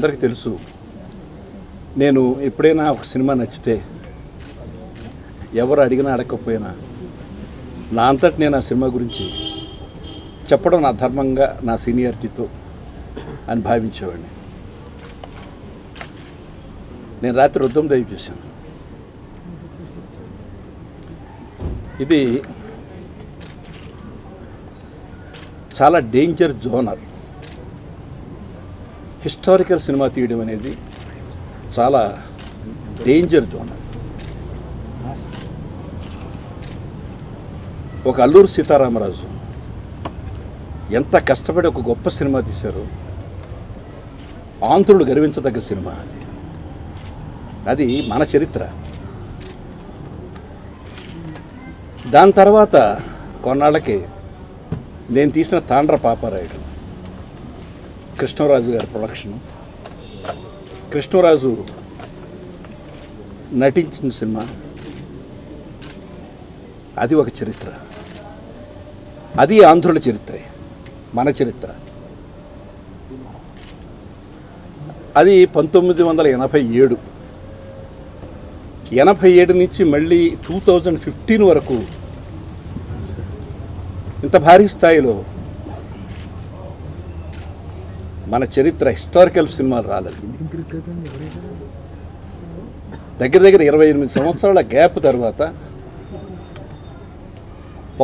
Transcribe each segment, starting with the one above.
అందరికీ తెలుసు. నేను ఎప్పుడైనా ఒక సినిమా నచ్చితే ఎవరు అడిగినా అడగకపోయినా నా అంతటి నేను ఆ సినిమా గురించి చెప్పడం నా ధర్మంగా, నా సీనియారిటీతో అని భావించేవాడిని. నేను రాత్రి రుద్రం దేవి చూశాను. ఇది చాలా డేంజర్ జోనర్. హిస్టారికల్ సినిమా తీయడం అనేది చాలా డేంజర్ జోనర్. ఒక అల్లూరు సీతారామరాజు ఎంత కష్టపడి ఒక గొప్ప సినిమా తీశారు. ఆంధ్రులు గర్వించదగ్గ సినిమా అది. అది మన చరిత్ర. దాని తర్వాత కొన్నాళ్ళకి నేను తీసిన తాండ్ర పాపారాయుడు, కృష్ణరాజు గారి ప్రొడక్షను. కృష్ణరాజు నటించిన సినిమా అది ఒక చరిత్ర. అది ఆంధ్రుల చరిత్రే, మన చరిత్ర. అది 1987. 87 నుంచి మళ్ళీ 2015 వరకు ఇంత భారీ స్థాయిలో మన చరిత్ర హిస్టారికల్ సినిమాలు రాలేదు. దగ్గర దగ్గర 28 సంవత్సరాల గ్యాప్ తర్వాత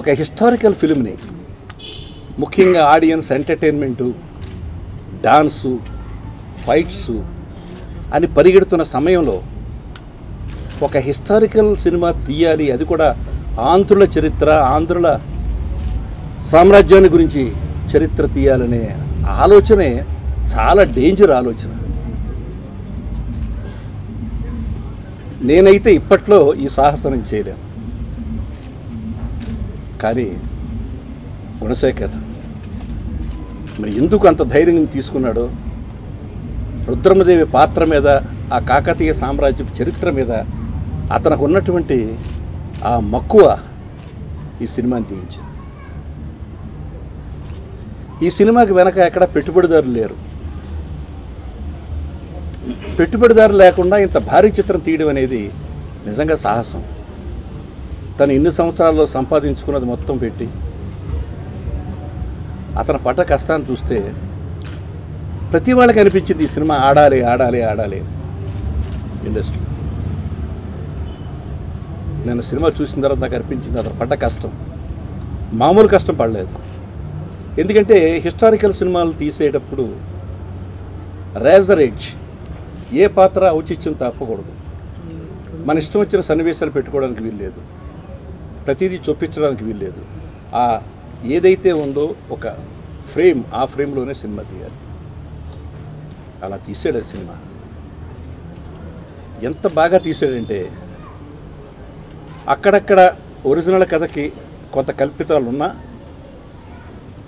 ఒక హిస్టారికల్ ఫిల్మ్ని, ముఖ్యంగా ఆడియన్స్ ఎంటర్టైన్మెంటు, డాన్సు, ఫైట్సు అని పరిగెడుతున్న సమయంలో ఒక హిస్టారికల్ సినిమా తీయాలి, అది కూడా ఆంధ్రుల చరిత్ర, ఆంధ్రుల సామ్రాజ్యాన్ని గురించి చరిత్ర తీయాలనే ఆలోచనే చాలా డేంజర్ ఆలోచన. నేనైతే ఇప్పట్లో ఈ సాహసం చేయలేను. కానీ గుణశేఖర్ మరి ఎందుకు అంత ధైర్యం తీసుకున్నాడో, రుద్రమదేవి పాత్ర మీద, ఆ కాకతీయ సామ్రాజ్యపు చరిత్ర మీద అతనికి ఉన్నటువంటి ఆ మక్కువ ఈ సినిమాని తీయించింది. ఈ సినిమాకి వెనక ఎక్కడ పెట్టుబడిదారులు లేరు. పెట్టుబడిదారు లేకుండా ఇంత భారీ చిత్రం తీయడం అనేది నిజంగా సాహసం. తను ఇన్ని సంవత్సరాల్లో సంపాదించుకున్నది మొత్తం పెట్టి అతను పడ్డ కష్టాన్ని చూస్తే ప్రతి వాళ్ళకి అనిపించింది ఈ సినిమా ఆడాలి ఆడాలి ఆడాలి ఇండస్ట్రీ. నేను సినిమా చూసిన తర్వాత నాకు అనిపించింది అతను పడ్డ కష్టం మామూలు కష్టం పడలేదు. ఎందుకంటే హిస్టారికల్ సినిమాలు తీసేటప్పుడు రేజర్ ఎడ్జ్, ఏ పాత్ర ఔచిత్యం తప్పకూడదు. మన ఇష్టం వచ్చిన సన్నివేశాలు పెట్టుకోవడానికి వీల్లేదు, ప్రతిదీ చొప్పించడానికి వీల్లేదు. ఆ ఏదైతే ఉందో ఒక ఫ్రేమ్, ఆ ఫ్రేమ్లోనే సినిమా తీయాలి. అలా తీసాడు ఆ సినిమా. ఎంత బాగా తీసాడంటే అక్కడక్కడ ఒరిజినల్ కథకి కొంత కల్పితాలు ఉన్నా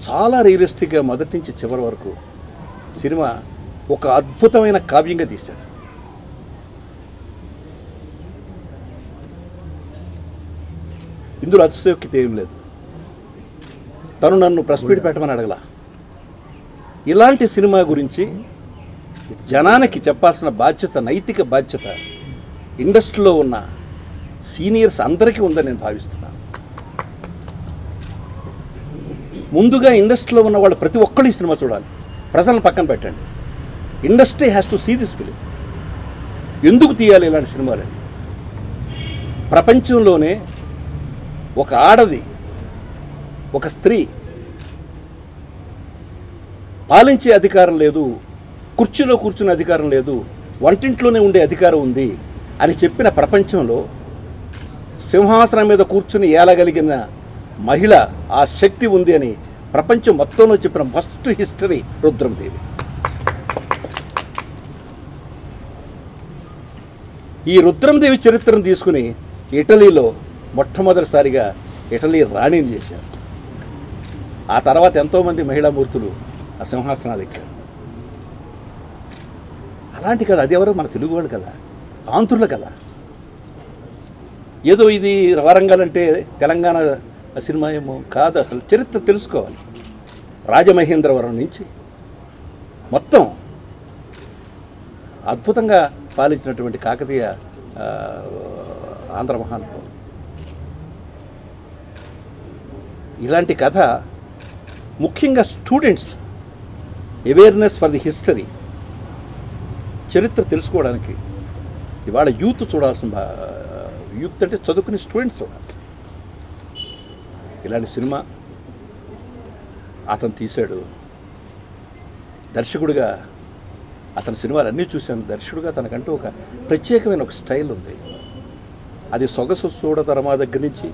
చాలా రియలిస్టిక్గా మొదటి నుంచి చివరి వరకు సినిమా ఒక అద్భుతమైన కావ్యంగా తీశాడు. ఇందులో అతిశయోక్తి ఏం లేదు. తను నన్ను ప్రెస్ మీట్ పెట్టమని అడగలా. ఇలాంటి సినిమా గురించి జనానికి చెప్పాల్సిన బాధ్యత, నైతిక బాధ్యత ఇండస్ట్రీలో ఉన్న సీనియర్స్ అందరికీ ఉందని నేను భావిస్తున్నాను. ముందుగా ఇండస్ట్రీలో ఉన్న వాళ్ళు ప్రతి ఒక్కళ్ళు ఈ సినిమా చూడాలి. ప్రజలను పక్కన పెట్టండి. Industry has to see this film. ఎందుకు తీయాలి ఇలాంటి సినిమాలని? ప్రపంచంలోనే ఒక ఆడది, ఒక స్త్రీ పాలించే అధికారం లేదు, కుర్చీలో కూర్చునే అధికారం లేదు, వంటింట్లోనే ఉండే అధికారం ఉంది అని చెప్పిన ప్రపంచంలో సింహాసనం మీద కూర్చుని ఏలగలిగిన మహిళ, ఆ శక్తి ఉంది అని ప్రపంచం మొత్తంలో చెప్పిన ఫస్ట్ హిస్టరీ రుద్రమదేవి. ఈ రుద్రమదేవి చరిత్రను తీసుకుని ఇటలీలో మొట్టమొదటిసారిగా ఇటలీ రాణిని చేశారు. ఆ తర్వాత ఎంతోమంది మహిళామూర్తులు ఆ సింహాసనాలు ఎక్కారు. అలాంటి కదా, అది ఎవరు? మన తెలుగు వాళ్ళు కదా, ఆంధ్రులు కదా. ఏదో ఇది వరంగల్ అంటే తెలంగాణ సినిమా ఏమో కాదు. అసలు చరిత్ర తెలుసుకోవాలి. రాజమహేంద్రవరం నుంచి మొత్తం అద్భుతంగా పాలించినటువంటి కాకతీయ ఆంధ్ర మహానుభావులు. ఇలాంటి కథ ముఖ్యంగా students awareness for the history, చరిత్ర తెలుసుకోవడానికి ఇవాళ యూత్ చూడాల్సిన, యూత్ అంటే చదువుకునే స్టూడెంట్స్ చూడాలి. ఇలాంటి సినిమా అతను తీశాడు. దర్శకుడిగా అతని సినిమాలు అన్నీ చూశాను. దర్శకుడిగా తనకంటూ ఒక ప్రత్యేకమైన ఒక స్టైల్ ఉంది. అది సొగసు చూడతరమా దగ్గర నుంచి,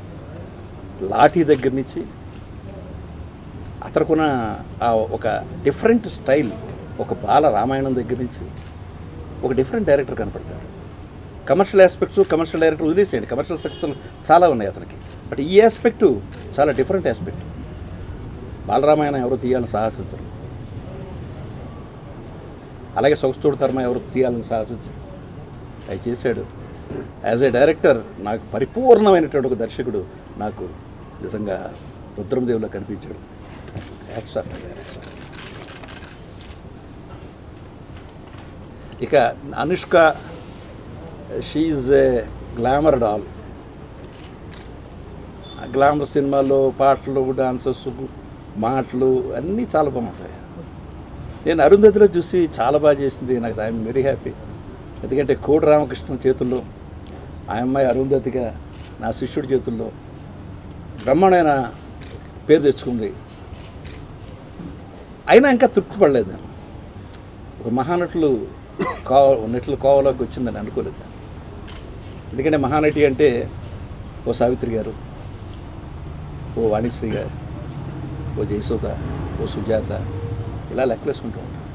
లాఠీ దగ్గర నుంచి అతనుకున్న ఒక డిఫరెంట్ స్టైల్, ఒక బాల రామాయణం దగ్గర నుంచి ఒక డిఫరెంట్ డైరెక్టర్ కనపడతాడు. కమర్షియల్ ఆస్పెక్ట్స్, కమర్షియల్ డైరెక్టర్ వదిలేసేయండి, కమర్షియల్ సక్సెస్ చాలా ఉన్నాయి అతనికి. బట్ ఈ ఆస్పెక్టు చాలా డిఫరెంట్ ఆస్పెక్ట్. బాలరామాయణం ఎవరు తీయాలని సాహసించరు, అలాగే సొగస్తోడు తరమ ఎవరు తీయాలని సాహసించరు. అవి చేశాడు. యాజ్ ఏ డైరెక్టర్ నాకు పరిపూర్ణమైనటువంటి ఒక దర్శకుడు నాకు నిజంగా రుద్రమదేవిలో కనిపించాడు. ఇక Anushka, she is a glamour doll. Glamour సినిమాలో పాటలు, డాన్సెస్, మాటలు అన్నీ చాలా బాగుంటాయి. నేను అరుంధతిలో చూసి చాలా బాగా చేసింది. నాకు ఐఎమ్ వెరీ హ్యాపీ. ఎందుకంటే కోడి రామకృష్ణ చేతుల్లో ఆ అమ్మాయి అరుంధతిగా నా శిష్యుడి చేతుల్లో బ్రహ్మాండమైన పేరు తెచ్చుకుంది. అయినా ఇంకా తృప్తి పడలేదు. నేను ఒక మహానటులు నటులు కోవలోకి వచ్చిందని అనుకోలేదు. ఎందుకంటే మహానటి అంటే ఓ సావిత్రి గారు, ఓ వాణిశ్రీ గారు, ఓ జయసుధ, ఓ సుజాత, ఇలా లెక్కలేసుకుంటూ ఉంటాను.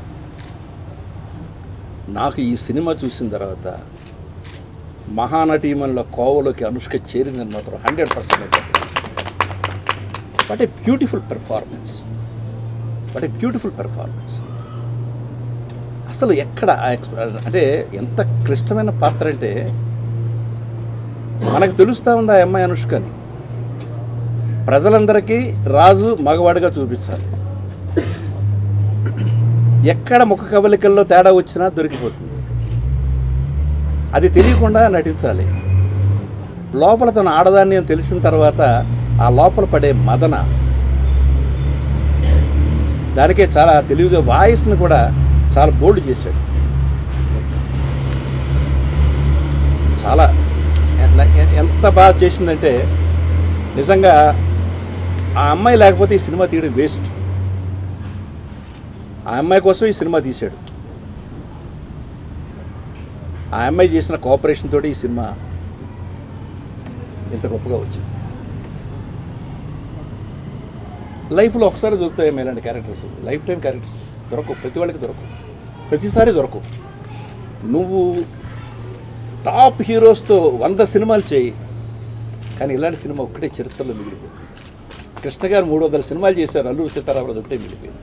నాకు ఈ సినిమా చూసిన తర్వాత మహానటీమణుల కోవలోకి అనుష్క చేరిందని మాత్రం 100%. What a beautiful performance, what a beautiful performance. అసలు ఎక్కడ అంటే ఎంత క్లిష్టమైన పాత్ర అంటే మనకు తెలుస్తూ ఉంది ఆ అమ్మాయి అనుష్కని. ప్రజలందరికీ రాజు మగవాడిగా చూపించాలి. ఎక్కడ ముఖ కవలికల్లో తేడా వచ్చినా దొరికిపోతుంది. అది తెలియకుండా నటించాలి. లోపల తన ఆడదాన్ని అని తెలిసిన తర్వాత ఆ లోపల పడే మదన, దానికే చాలా తెలివిగా వాయిస్ను కూడా చాలా బోల్డ్ చేశాడు. చాలా ఎంత బాగా చేసిందంటే నిజంగా ఆ అమ్మాయి లేకపోతే ఈ సినిమా తీయడం వేస్ట్. ఆ అమ్మాయి కోసం ఈ సినిమా తీశాడు. ఆ అమ్మాయి చేసిన కోఆపరేషన్ తోటి ఈ సినిమా ఇంత గొప్పగా వచ్చింది. లైఫ్లో ఒకసారి దొరుకుతాయి ఇలాంటి క్యారెక్టర్స్, లైఫ్ టైం క్యారెక్టర్స్ దొరకవు, ప్రతి వాళ్ళకి దొరకవు, ప్రతిసారి దొరకవు. నువ్వు టాప్ హీరోస్తో 100 సినిమాలు చేయి, కానీ ఇలాంటి సినిమా ఒక్కటే చరిత్రలో మిగిలిపోయింది. కృష్ణ గారు 300 సినిమాలు చేశారు, అల్లూరి సీతారామరాజు ఒకటే మిగిలిపోయింది.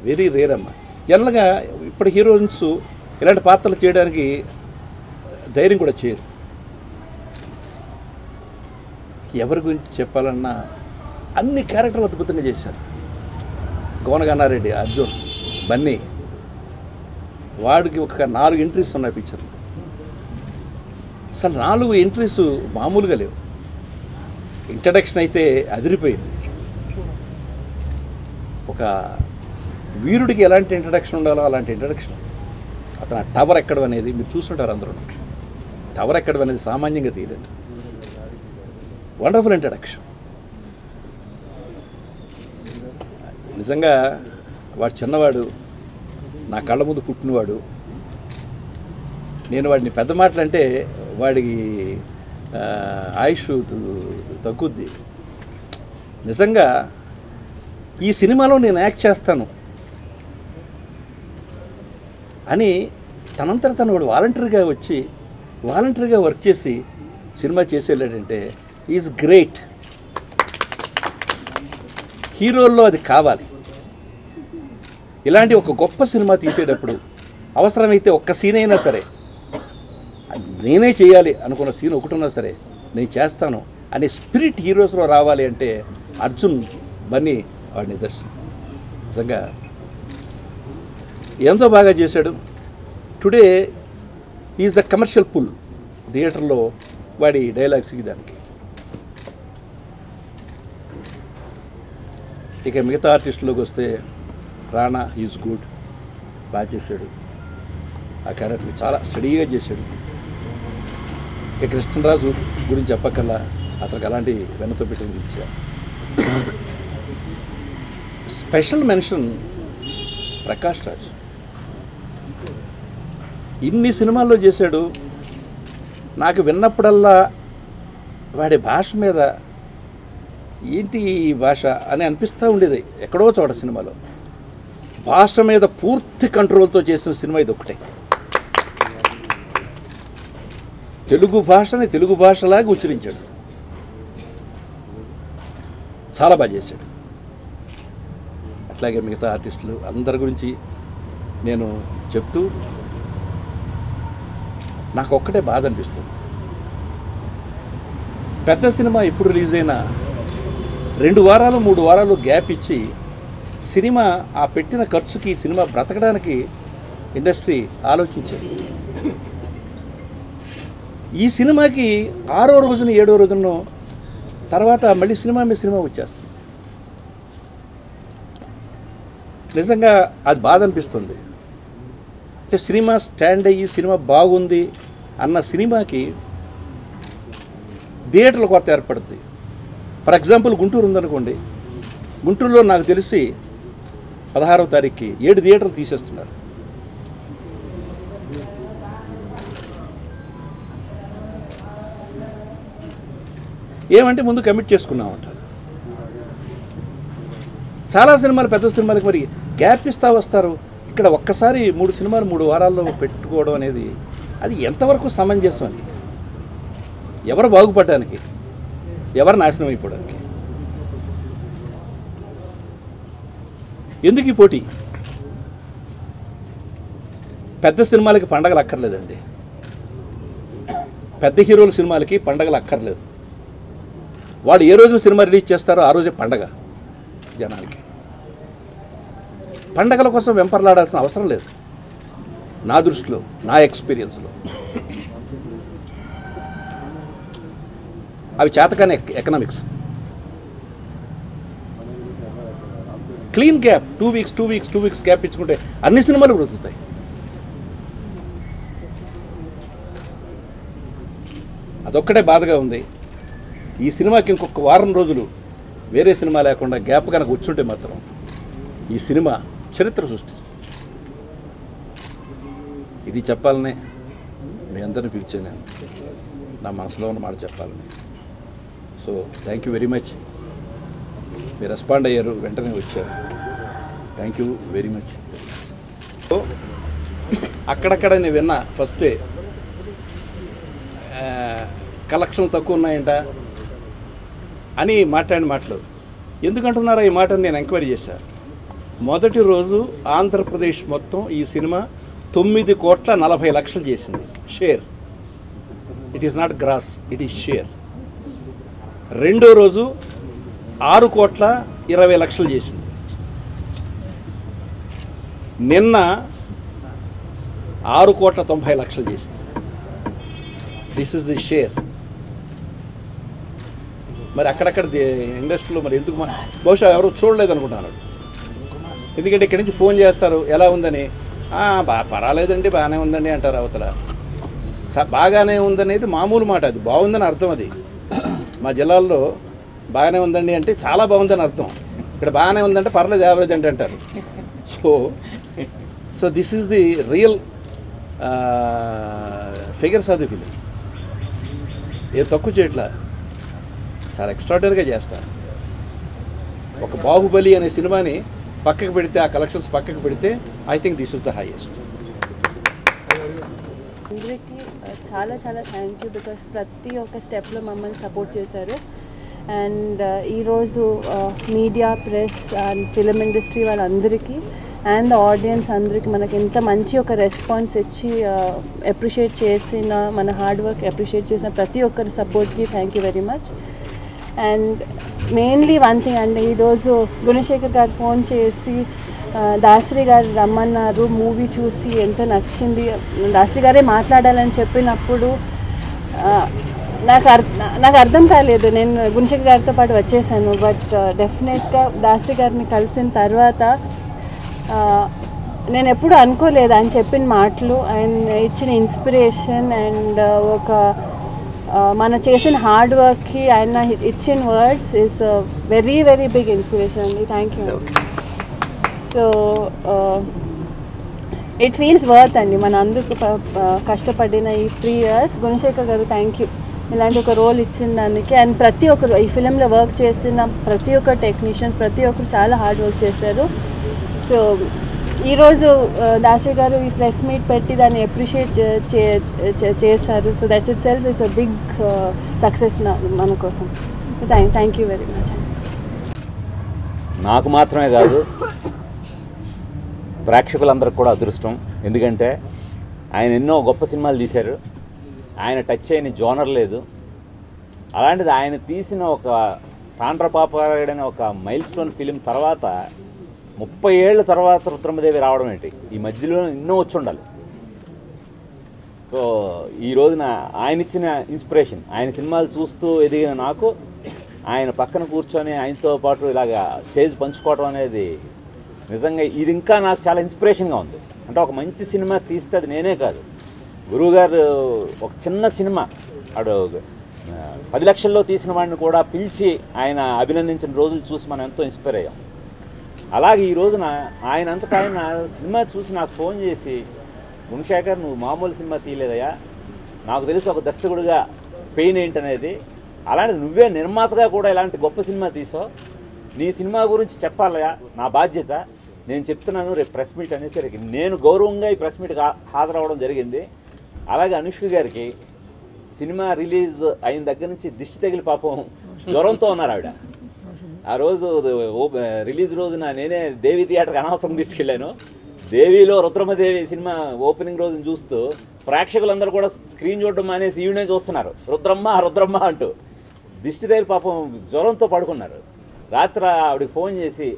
వెరీ రేర్ అమ్మ. జనరల్గా ఇప్పుడు హీరోయిన్స్ ఇలాంటి పాత్రలు చేయడానికి ధైర్యం కూడా చేయరు. ఎవరి గురించి చెప్పాలన్నా అన్ని క్యారెక్టర్లు అద్భుతంగా చేశారు. గోనగన్నారెడ్డి, అర్జున్, బన్నీ, వాడికి ఒక 4 ఎంట్రీస్ ఉన్నాయి పిక్చర్లు. అసలు 4 ఎంట్రీస్ మామూలుగా లేవు. ఇంట్రడక్షన్ అయితే అదిరిపోయింది. ఒక వీరుడికి ఎలాంటి ఇంట్రడక్షన్ ఉండాలో అలాంటి ఇంట్రడక్షన్. అతను టవర్ ఎక్కడం అనేది మీరు చూస్తుంటారు అందరూ. టవర్ ఎక్కడం అనేది సామాన్యంగా తీయలేదు. Wonderful introduction. నిజంగా వాడు చిన్నవాడు, నా కళ్ళ ముందు పుట్టినవాడు. నేను వాడిని పెద్ద మాటలు అంటే వాడికి ఆయుష్ తగ్గుద్ది. నిజంగా ఈ సినిమాలో నేను యాక్ట్ చేస్తాను అని తనంతట తను వాడు వాలంటరీగా వర్క్ చేసి సినిమా చేసేలాడంటే ఈజ్ గ్రేట్. హీరోల్లో అది కావాలి. ఇలాంటి ఒక గొప్ప సినిమా తీసేటప్పుడు అవసరమైతే ఒక్క సీన్ అయినా సరే, నేనే చేయాలి అనుకున్న సీన్ ఒకటున్నా సరే నేను చేస్తాను అనే స్పిరిట్ హీరోస్లో రావాలి అంటే అర్జున్, బన్నీ వాడి నిదర్శనం. నిజంగా ఎంతో బాగా చేశాడు. Today is the commercial full థియేటర్లో వాడి డైలాగ్స్కి దానికి. ఇక మిగతా ఆర్టిస్టులోకి వస్తే రాణా ఈజ్ గుడ్, బాగా చేశాడు, ఆ క్యారెక్టర్ చాలా స్టడీగా చేశాడు. ఇక కృష్ణరాజు గురించి చెప్పకల్లా అతనికి అలాంటి వెన్నతో పెట్టింది ఇచ్చా. స్పెషల్ మెన్షన్ ప్రకాష్ రాజ్, ఇన్ని సినిమాల్లో చేశాడు. నాకు విన్నప్పుడల్లా వాడి భాష మీద ఏంటి ఈ భాష అని అనిపిస్తూ ఉండేది. ఎక్కడో చోట సినిమాలో భాష మీద పూర్తి కంట్రోల్తో చేసిన సినిమా ఇది ఒకటే. తెలుగు భాషని తెలుగు భాషలాగా ఉచ్చరించాడు, చాలా బాగా చేశాడు. అట్లాగే మిగతా ఆర్టిస్టులు అందరి గురించి నేను చెప్తూ నాకు ఒక్కటే బాధ అనిపిస్తుంది. పెద్ద సినిమా ఎప్పుడు రిలీజ్ అయినా 2 వారాలు 3 వారాలు గ్యాప్ ఇచ్చి సినిమా ఆ పెట్టిన ఖర్చుకి సినిమా బ్రతకడానికి ఇండస్ట్రీ ఆలోచించేది. ఈ సినిమాకి 6వ రోజున 7వ రోజున తర్వాత మళ్ళీ సినిమా మీద సినిమా వచ్చేస్తుంది. నిజంగా అది బాధ అనిపిస్తుంది. అంటే సినిమా స్టాండ్ అయ్యి సినిమా బాగుంది అన్న సినిమాకి థియేటర్ల కొత్త ఏర్పడుతుంది. ఫర్ ఎగ్జాంపుల్ గుంటూరు ఉందనుకోండి, గుంటూరులో నాకు తెలిసి 16వ తారీఖుకి 7 థియేటర్లు తీసేస్తున్నారు. ఏమంటే ముందు కమిట్ చేసుకున్నామంటారు. చాలా సినిమాలు పెద్ద సినిమాలకి మరి గ్యాప్ ఇస్తా వస్తారు. ఇక్కడ ఒక్కసారి 3 సినిమాలు 3 వారాల్లో పెట్టుకోవడం అనేది అది ఎంతవరకు సమంజసం అని, ఎవరు బాగుపడడానికి, ఎవరు నాశనం అయిపోవడానికి, ఎందుకు ఈ పోటీ? పెద్ద సినిమాలకి పండగలు అక్కర్లేదండి, పెద్ద హీరోల సినిమాలకి పండగలు అక్కర్లేదు. వాళ్ళు ఏ రోజున సినిమా రిలీజ్ చేస్తారో ఆ రోజే పండగ జనానికి. పండగల కోసం వెంపర్లాడాల్సిన అవసరం లేదు నా దృష్టిలో, నా ఎక్స్పీరియన్స్లో. అవి చేతకాని economics. Clean gap 2 weeks gap ఇచ్చుకుంటే అన్ని సినిమాలు బ్రతుకుతాయి. అదొక్కటే బాధగా ఉంది. ఈ సినిమాకి ఇంకొక వారం రోజులు వేరే సినిమా లేకుండా గ్యాప్ కనుక వచ్చుంటే మాత్రం ఈ సినిమా చరిత్ర సృష్టిస్తుంది. ఇది చెప్పాలనే మీ అందరిని పిలిచాను, నేను నా మనసులో ఉన్న మాట చెప్పాలని. So thank you very much. మీరు రెస్పాండ్ అయ్యారు, వెంటనే వచ్చారు. Thank you very much. So అక్కడక్కడ నేను విన్నా ఫస్టే కలెక్షన్లు తక్కువ ఉన్నాయంట అని మాట్లాడిన మాటలు ఎందుకంటున్నారా? ఈ మాటను నేను ఎంక్వైరీ చేశాను. మొదటి రోజు ఆంధ్రప్రదేశ్ మొత్తం ఈ సినిమా 9,40,00,000 చేసింది share. It is not gross, it is share. రెండో రోజు 6,20,00,000 చేసింది. నిన్న 6,90,00,000 చేసింది. This is the share. మరి అక్కడక్కడ ఇండస్ట్రీలో మరి ఎందుకు బహుశా ఎవరు చూడలేదు అనుకుంటున్నాడు. ఎందుకంటే ఇక్కడి నుంచి ఫోన్ చేస్తారు ఎలా ఉందని, పర్వాలేదండి బాగానే ఉందండి అంటారు. అవతల బాగానే ఉందనేది మామూలు మాట, అది బాగుందని అర్థం. అది మా జిల్లాల్లో బాగానే ఉందండి అంటే చాలా బాగుందని అర్థం. ఇక్కడ బాగానే ఉందంటే పర్లేదు యావరేజ్ అంటే అంటారు. So this is the real figures of the film. ఏ తక్కువ చేయట్లా, చాలా ఎక్స్ట్రాడనరీగా చేస్తారు. ఒక బాహుబలి అనే సినిమాని పక్కకు పెడితే, ఆ కలెక్షన్స్ పక్కకు పెడితే, I think this is the highest. అందరికీ చాలా చాలా థ్యాంక్ యూ, బికాస్ ప్రతి ఒక్క స్టెప్లో మమ్మల్ని సపోర్ట్ చేశారు. అండ్ ఈరోజు media, press and film industry వాళ్ళందరికీ అండ్ ఆడియన్స్ అందరికీ మనకి ఎంత మంచి ఒక రెస్పాన్స్ ఇచ్చి అప్రిషియేట్ చేసిన, మన హార్డ్ వర్క్ అప్రిషియేట్ చేసిన ప్రతి ఒక్కరి సపోర్ట్కి thank you very much. And mainly one thing అండి, ఈరోజు గుణశేఖర్ గారు ఫోన్ చేసి దాసరి గారు రమ్మన్నారు, మూవీ చూసి ఎంత నచ్చింది, దాసరి గారే మాట్లాడాలని చెప్పినప్పుడు నాకు అర్థం కాలేదు. నేను గుణశేఖర్ గారితో పాటు వచ్చేసాను. బట్ డెఫినెట్గా దాసరి గారిని కలిసిన తర్వాత నేను ఎప్పుడు అనుకోలేదు ఆయన చెప్పిన మాటలు, ఆయన ఇచ్చిన ఇన్స్పిరేషన్ అండ్ ఒక మన చేసిన హార్డ్ వర్క్కి ఆయన ఇచ్చిన words is very very big inspiration అండి. Thank you. So it feels worth అండి మన అందరికి కష్టపడిన ఈ 3 years. గుణశేఖర్ గారు థ్యాంక్ యూ ఇలాంటి ఒక రోల్ ఇచ్చిన దానికి. అండ్ ప్రతి ఒక్కరు ఈ ఫిలింలో వర్క్ చేసిన ప్రతి ఒక్క టెక్నీషియన్స్ ప్రతి ఒక్కరు చాలా హార్డ్ వర్క్ చేశారు. సో ఈరోజు దాసరి గారు ఈ ప్రెస్ మీట్ పెట్టి దాన్ని అప్రిషియేట్ చేశారు. So that itself is a big success మన కోసం. Thank you very much. నాకు మాత్రమే కాదు, ప్రేక్షకులందరికీ కూడా అదృష్టం. ఎందుకంటే ఆయన ఎన్నో గొప్ప సినిమాలు తీశారు, ఆయన టచ్ చేయని జోనర్ లేదు. అలాంటిది ఆయన తీసిన ఒక తాండ్రపాపడైన ఒక మైల్ స్టోన్ ఫిలిం తర్వాత 30 ఏళ్ళ తర్వాత రుద్రమదేవి రావడం ఏంటి, ఈ మధ్యలో ఎన్నో వచ్చి ఉండాలి. సో ఈ రోజున ఆయన ఇచ్చిన ఇన్స్పిరేషన్, ఆయన సినిమాలు చూస్తూ ఎదిగిన నాకు ఆయన పక్కన కూర్చొని ఆయనతో పాటు ఇలాగా స్టేజ్ పంచుకోవడం అనేది నిజంగా ఇది ఇంకా నాకు చాలా ఇన్స్పిరేషన్గా ఉంది. అంటే ఒక మంచి సినిమా తీస్తే అది నేనే కాదు, గురువుగారు ఒక చిన్న సినిమా ఆడు 10 లక్షల్లో తీసిన వాడిని కూడా పిలిచి ఆయన అభినందించిన రోజులు చూసి మనం ఎంతో ఇన్స్పైర్ అయ్యాం. అలాగే ఈ రోజున ఆయన అంతటా ఆయన సినిమా చూసి నాకు ఫోన్ చేసి, గుణశేఖర్ నువ్వు మామూలు సినిమా తీయలేదయ్యా, నాకు తెలుసు ఒక దర్శకుడిగా పెయిన్ ఏంటనేది, అలాంటిది నువ్వే నిర్మాతగా కూడా ఇలాంటి గొప్ప సినిమా తీసావు, నీ సినిమా గురించి చెప్పాలయా, నా బాధ్యత, నేను చెప్తున్నాను రేపు ప్రెస్ మీట్ అనేసరికి నేను గౌరవంగా ఈ ప్రెస్ మీట్కి హాజరవ్వడం జరిగింది. అలాగే అనుష్క గారికి సినిమా రిలీజ్ అయిన దగ్గర నుంచి దిష్టి తగిలి పాపం జ్వరంతో ఉన్నారు ఆవిడ. ఆ రోజు రిలీజ్ రోజున నేనే దేవి థియేటర్కి అనవసరం తీసుకెళ్ళాను. దేవిలో రుద్రమదేవి సినిమా ఓపెనింగ్ రోజున చూస్తూ ప్రేక్షకులందరూ కూడా స్క్రీన్ చూడడం మానేసి ఈవినే చూస్తున్నారు, రుద్రమ్మ రుద్రమ్మ అంటూ. దిష్టి తగిలి పాపం జ్వరంతో పడుకున్నారు. రాత్రి ఆవిడకి ఫోన్ చేసి,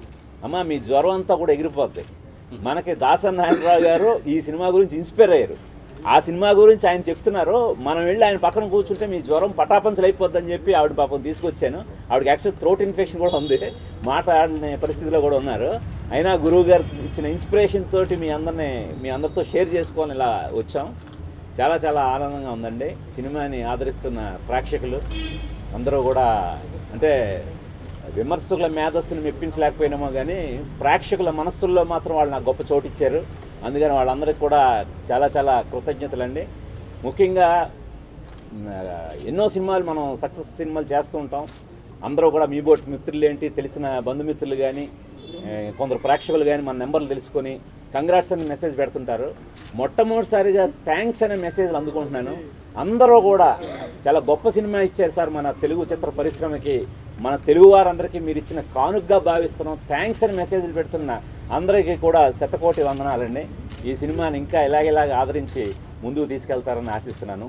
అమ్మ మీ జ్వరం అంతా కూడా ఎగిరిపోద్ది, మనకి దాసరి నారాయణరావు గారు ఈ సినిమా గురించి ఇన్స్పైర్ అయ్యారు, ఆ సినిమా గురించి ఆయన చెప్తున్నారు, మనం వెళ్ళి ఆయన పక్కన కూర్చుంటే మీ జ్వరం పటాపంచలు అయిపోద్దని చెప్పి ఆవిడ పాపం తీసుకొచ్చాను. ఆవిడకి యాక్చువల్ థ్రోట్ ఇన్ఫెక్షన్ కూడా ఉంది, మాట్లాడనే పరిస్థితిలో కూడా ఉన్నారు. అయినా గురువు గారు ఇచ్చిన ఇన్స్పిరేషన్ తోటి మీ అందరితో షేర్ చేసుకొని ఇలా వచ్చాం. చాలా చాలా ఆనందంగా ఉందండి. సినిమాని ఆదరిస్తున్న ప్రేక్షకులు అందరూ కూడా, అంటే విమర్శకుల మేధస్సును మెప్పించలేకపోయినామో కానీ ప్రేక్షకుల మనస్సుల్లో మాత్రం వాళ్ళు నాకు గొప్ప చోటు ఇచ్చారు. అందుకని వాళ్ళందరికీ కూడా చాలా చాలా కృతజ్ఞతలండి. ముఖ్యంగా ఎన్నో సినిమాలు మనం సక్సెస్ సినిమాలు చేస్తూ ఉంటాం. అందరూ కూడా మీ బోటి మిత్రులు ఏంటి, తెలిసిన బంధుమిత్రులు కానీ కొందరు ప్రేక్షకులు కానీ మన నెంబర్లు తెలుసుకొని కంగ్రాట్స్ అని మెసేజ్ పెడుతుంటారు. మొట్టమొదటిసారిగా థ్యాంక్స్ అనే మెసేజ్లు అందుకుంటున్నాను. అందరూ కూడా చాలా గొప్ప సినిమా ఇచ్చారు సార్ మన తెలుగు చిత్ర పరిశ్రమకి, మన తెలుగు వారందరికీ మీరు ఇచ్చిన కానుకగా భావిస్తున్నాం, థ్యాంక్స్ అని మెసేజ్లు పెడుతున్న అందరికీ కూడా శతకోటి వందనాలండి. ఈ సినిమాని ఇంకా ఇలాగ ఆదరించి ముందుకు తీసుకెళ్తారని ఆశిస్తున్నాను.